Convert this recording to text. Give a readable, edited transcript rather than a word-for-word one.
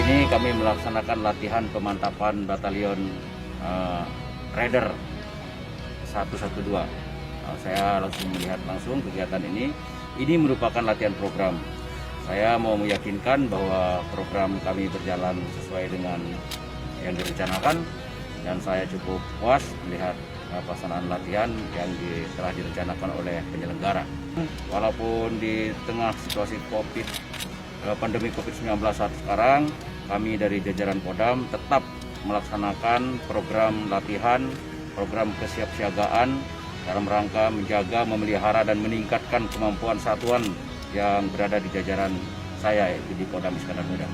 ini kami melaksanakan latihan pemantapan batalion Raider 112. Saya langsung melihat langsung kegiatan ini. Ini merupakan latihan program. Saya mau meyakinkan bahwa program kami berjalan sesuai dengan yang direncanakan, dan saya cukup puas melihat pelaksanaan latihan yang telah direncanakan oleh penyelenggara. Walaupun di tengah situasi pandemi COVID-19 saat sekarang, kami dari jajaran Kodam tetap melaksanakan program latihan, program kesiapsiagaan dalam rangka menjaga, memelihara, dan meningkatkan kemampuan satuan yang berada di jajaran saya, yaitu di Kodam Iskandar Muda.